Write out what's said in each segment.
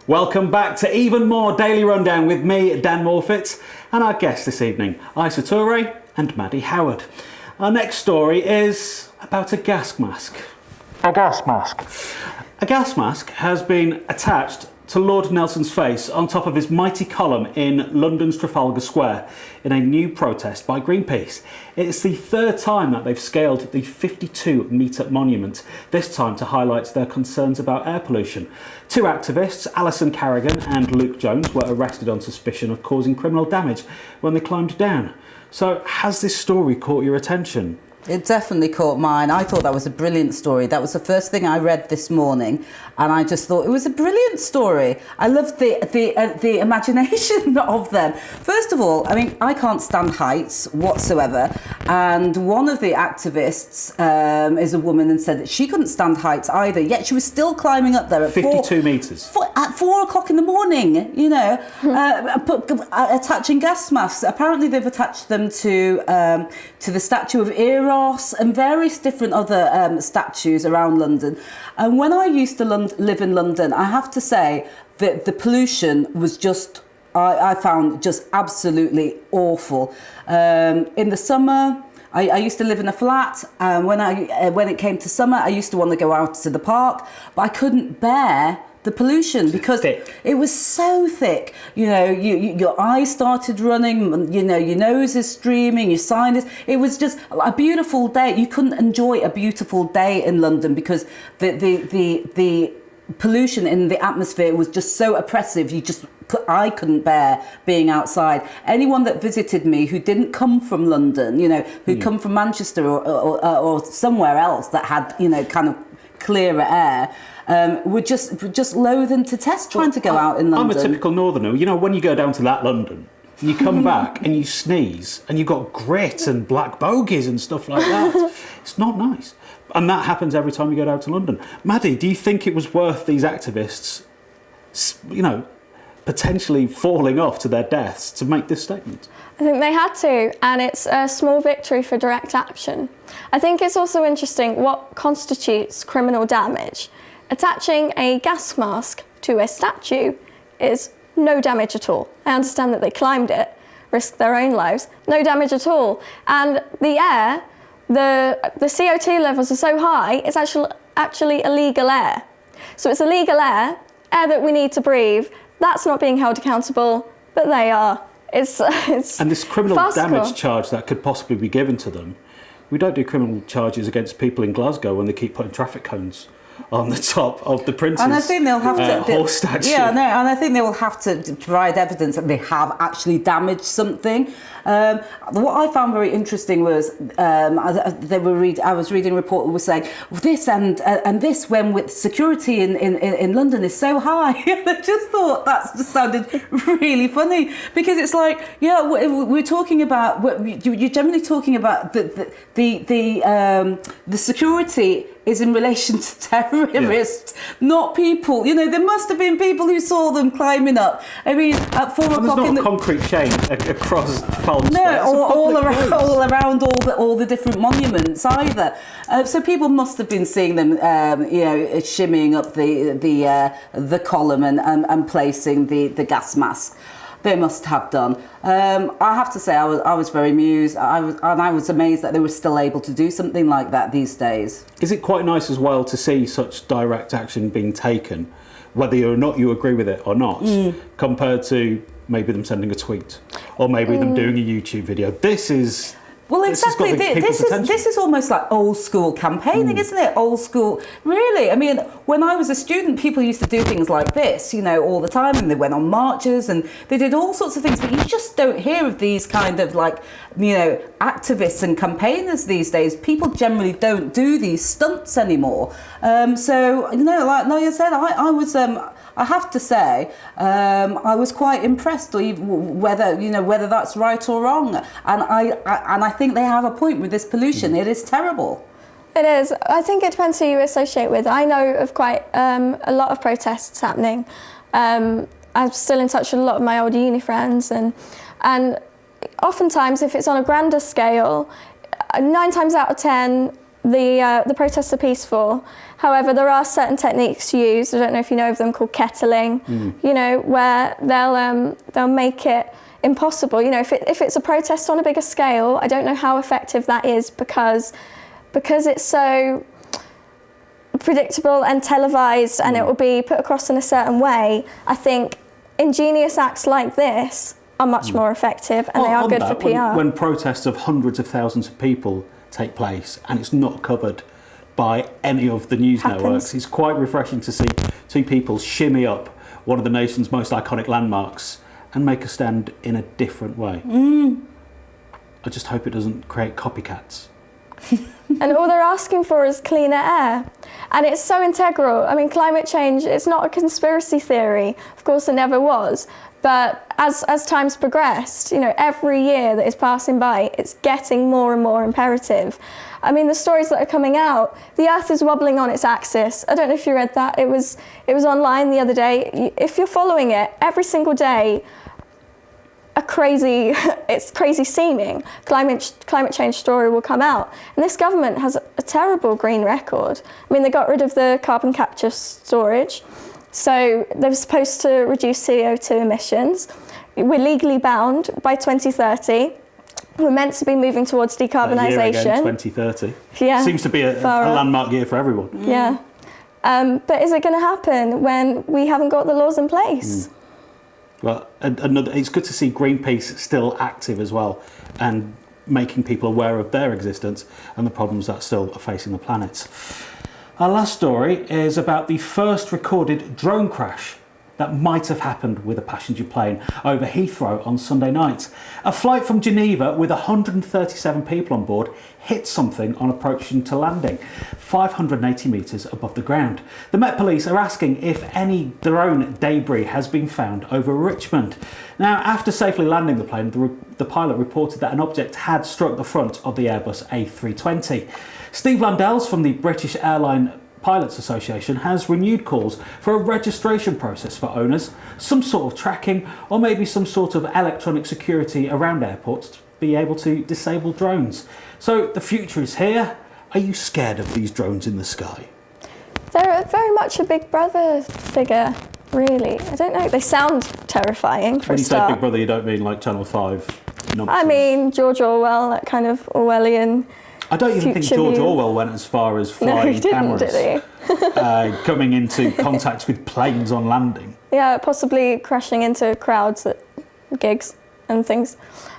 Welcome back to even more Daily Rundown with me, Dan Morfitt, and our guests this evening, Ayesa Toure and Madie Howard. Our next story is about a gas mask. A gas mask. A gas mask has been attached to Lord Nelson's face on top of his mighty column in London's Trafalgar Square in a new protest by Greenpeace. It's the third time that they've scaled the 52-metre monument, this time to highlight their concerns about air pollution. Two activists, Alison Carrigan and Luke Jones, were arrested on suspicion of causing criminal damage when they climbed down. So has this story caught your attention? It definitely caught mine. I thought that was a brilliant story. That was the first thing I read this morning, and I just thought it was a brilliant story. I loved the imagination of them. First of all, I mean, I can't stand heights whatsoever, and one of the activists is a woman and said that she couldn't stand heights either, yet she was still climbing up there at 52 metres. At 4 o'clock in the morning, you know, attaching gas masks. Apparently they've attached them to the statue of Eros and various different other statues around London. And when I used to live in London, I have to say that the pollution was just, I found just absolutely awful. In the summer, I used to live in a flat, and when it came to summer, I used to want to go out to the park, but I couldn't bear the pollution because it was so thick. You know, your eyes started running, you know, your nose is streaming, your sinus. It was just a beautiful day. You couldn't enjoy a beautiful day in London because the pollution in the atmosphere was just so oppressive. I couldn't bear being outside. Anyone that visited me who didn't come from London, you know, who'd come from Manchester or somewhere else that had, you know, kind of clearer air, were just loathing to test trying to go out in London. I'm a typical northerner. You know, when you go down to that London, and you come back and you sneeze, and you've got grit and black bogies and stuff like that. It's not nice. And that happens every time you go down to London. Madie, do you think it was worth these activists, you know, potentially falling off to their deaths to make this statement? I think they had to, and it's a small victory for direct action. I think it's also interesting what constitutes criminal damage. Attaching a gas mask to a statue is no damage at all. I understand that they climbed it, risked their own lives, no damage at all. And the air, the CO2 levels are so high, it's actually illegal air. So it's illegal air that we need to breathe. That's not being held accountable, but they are. It's and this criminal farcical damage charge that could possibly be given to them. We don't do criminal charges against people in Glasgow when they keep putting traffic cones on the top of the Prince's and I think they'll have to horse statue. Yeah, no, and I think they will have to provide evidence that they have actually damaged something. What I found very interesting was I was reading a report that was saying this and this when with security in London is so high. I just thought that just sounded really funny because it's like, yeah, we're talking about you're generally talking about the security is in relation to terrorists, not people. You know, there must have been people who saw them climbing up. I mean, at 4 o'clock in the... There's not a concrete chain across Trafalgar Square. No, all around all the different monuments either. So people must have been seeing them, you know, shimmying up the column and placing the gas mask. They must have done. I have to say, I was very amused. I was amazed that they were still able to do something like that these days. Is it quite nice as well to see such direct action being taken, whether or not you agree with it or not, compared to maybe them sending a tweet or maybe them doing a YouTube video? This is... Well, exactly. This is almost like old school campaigning, isn't it? Old school, really. I mean, when I was a student, people used to do things like this, you know, all the time, and they went on marches and they did all sorts of things. But you just don't hear of these kind of like, you know, activists and campaigners these days. People generally don't do these stunts anymore. So, you know, like I said, I was. I have to say, I was quite impressed, whether that's right or wrong. And I think they have a point with this pollution. It is terrible. It is. I think it depends who you associate with. I know of quite a lot of protests happening. I'm still in touch with a lot of my old uni friends, and oftentimes if it's on a grander scale, 9 times out of 10, the protests are peaceful. However, there are certain techniques used. I don't know if you know of them, called kettling. You know, where they'll make it impossible. You know, if it's a protest on a bigger scale, I don't know how effective that is because it's so predictable and televised, and it will be put across in a certain way. I think ingenious acts like this are much more effective, and they are good for PR. When protests of hundreds of thousands of people take place and it's not covered by any of the news networks, it's quite refreshing to see two people shimmy up one of the nation's most iconic landmarks and make a stand in a different way. I just hope it doesn't create copycats. And all they're asking for is cleaner air. And it's so integral. I mean, climate change, it's not a conspiracy theory. Of course, it never was. But as time's progressed, you know, every year that is passing by, it's getting more and more imperative. I mean, the stories that are coming out, the Earth is wobbling on its axis. I don't know if you read that. It was online the other day. If you're following it, every single day, it's crazy seeming climate change story will come out. And this government has a terrible green record. I mean, they got rid of the carbon capture storage. So they were supposed to reduce CO2 emissions. We're legally bound by 2030. We're meant to be moving towards decarbonisation. 2030. Yeah. Seems to be a landmark year for everyone. Yeah. But is it going to happen when we haven't got the laws in place? Well, it's good to see Greenpeace still active as well and making people aware of their existence and the problems that still are facing the planet. Our last story is about the first recorded drone crash that might have happened with a passenger plane over Heathrow on Sunday night. A flight from Geneva with 137 people on board hit something on approaching to landing, 580 metres above the ground. The Met Police are asking if any drone debris has been found over Richmond. Now, after safely landing the plane, the pilot reported that an object had struck the front of the Airbus A320. Steve Landells from the British Airline Pilots Association has renewed calls for a registration process for owners, some sort of tracking, or maybe some sort of electronic security around airports to be able to disable drones. So the future is here. Are you scared of these drones in the sky? They're very much a Big Brother figure, really. I don't know. They sound terrifying for When a you start. say Big Brother, you don't mean like Channel 5 nonsense. I mean George Orwell, that kind of Orwellian. I don't even think future George view. Orwell went as far as No, flying he didn't, cameras, did he? coming into contact with planes on landing. Yeah, possibly crashing into crowds at gigs and things.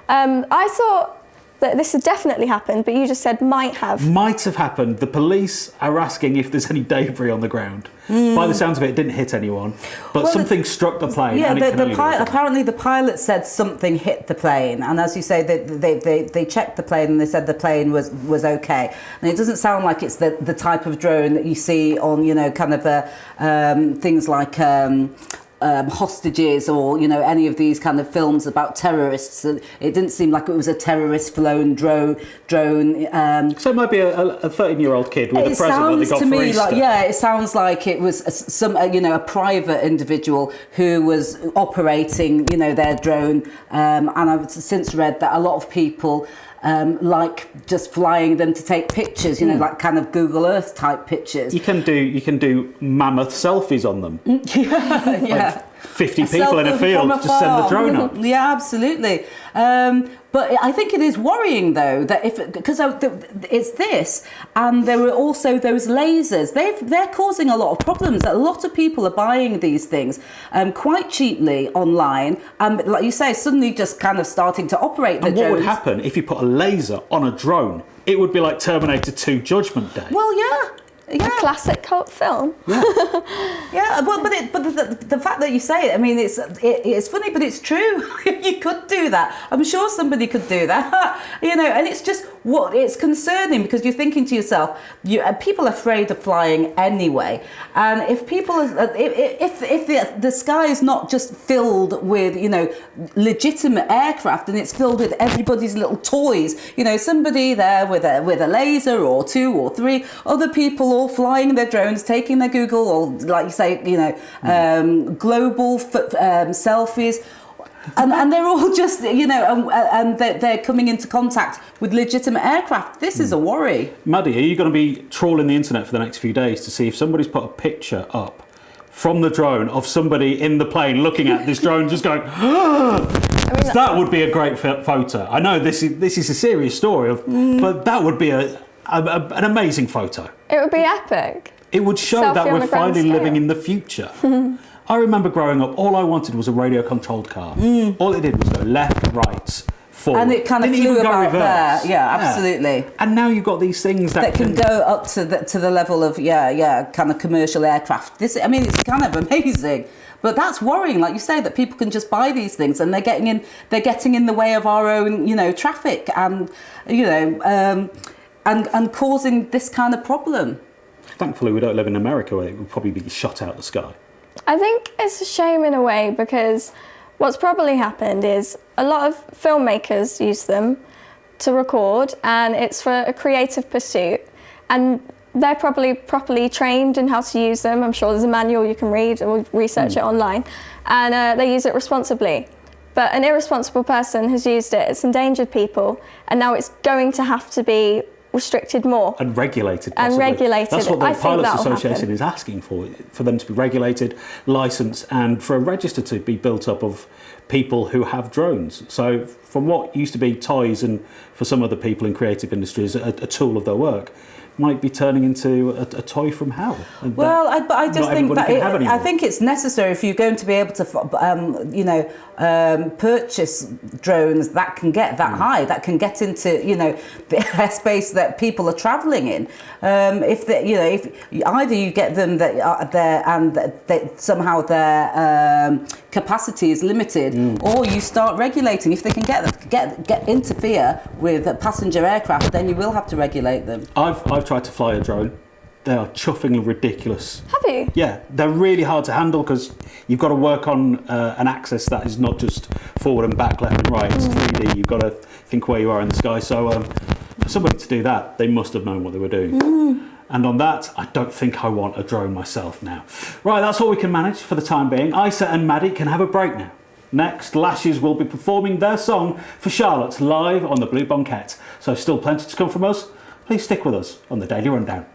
I thought that this had definitely happened, but you just said might have. Might have happened. The police are asking if there's any debris on the ground. By the sounds of it didn't hit anyone, but something struck the plane. Yeah, and it can only be apparently the pilot said something hit the plane, and as you say, they checked the plane and they said the plane was okay. And it doesn't sound like it's the type of drone that you see on, you know, kind of things like hostages or, you know, any of these kind of films about terrorists. It didn't seem like it was a terrorist flown drone. So it might be a 13-year-old kid with a present that they got for Easter. It sounds like it was a private individual who was operating, you know, their drone. And I've since read that a lot of people like just flying them to take pictures, you know, like kind of Google Earth type pictures. You can do mammoth selfies on them. Yeah. Like 50 people in a field, just send the drone up. Yeah, absolutely. But I think it is worrying though that because it's this, and there were also those lasers. They're causing a lot of problems. A lot of people are buying these things quite cheaply online, and like you say, suddenly just kind of starting to operate the drones. And what would happen if you put a laser on a drone? It would be like Terminator 2 Judgment Day. Well, yeah. A classic cult film. Yeah, well, but the fact that you say it, I mean, it's funny, but it's true. You could do that. I'm sure somebody could do that. You know, and it's just it's concerning because you're thinking to yourself, people are afraid of flying anyway, and if the sky is not just filled with, you know, legitimate aircraft and it's filled with everybody's little toys, you know, somebody there with a laser or two or three other people all flying their drones, taking their Google or, like you say, you know, global selfies. and they're all just, and they're coming into contact with legitimate aircraft. This is a worry. Madie, are you going to be trawling the internet for the next few days to see if somebody's put a picture up from the drone of somebody in the plane looking at this drone just going, that would be a great photo. I know this is a serious story, but that would be an amazing photo. It would be epic. It would show Selfie that on we're a grand finally scale. living in the future. I remember growing up, all I wanted was a radio-controlled car. All it did was go left, right, forward. And it kind of Didn't flew even go about reverse. there. Yeah, absolutely. And now you've got these things that Can go up to the level of kind of commercial aircraft. It's kind of amazing, but that's worrying. Like you say, that people can just buy these things and they're getting in the way of our own traffic and and causing this kind of problem. Thankfully, we don't live in America where it would probably be shot out the sky. I think it's a shame in a way because what's probably happened is a lot of filmmakers use them to record, and it's for a creative pursuit, and they're probably properly trained in how to use them. I'm sure there's a manual you can read or research it online, and they use it responsibly. But an irresponsible person has used it, it's endangered people, and now it's going to have to be restricted more. And regulated, possibly. And regulated. That's what the I think Pilots that'll Association happen. is asking for them to be regulated, licensed, and for a register to be built up of people who have drones. So from what used to be toys and for some other people in creative industries, a tool of their work, might be turning into a toy from hell. And But I just think that I think think it's necessary if you're going to be able to, purchase drones that can get that high, that can get into the airspace that people are travelling in. If either you get them that are there and that somehow their capacity is limited, or you start regulating. If they can interfere with passenger aircraft, then you will have to regulate them. I've tried to fly a drone. They are chuffingly ridiculous. Have you? Yeah, they're really hard to handle because you've got to work on an axis that is not just forward and back, left and right. It's 3D. You've got to think where you are in the sky. So for somebody to do that, they must have known what they were doing. And on that, I don't think I want a drone myself now. Right, that's all we can manage for the time being. Ayesa and Madie can have a break now. Next, Lashes will be performing their song for Charlotte live on the Blue Bonquette. So still plenty to come from us. Please stick with us on the Daily Rundown.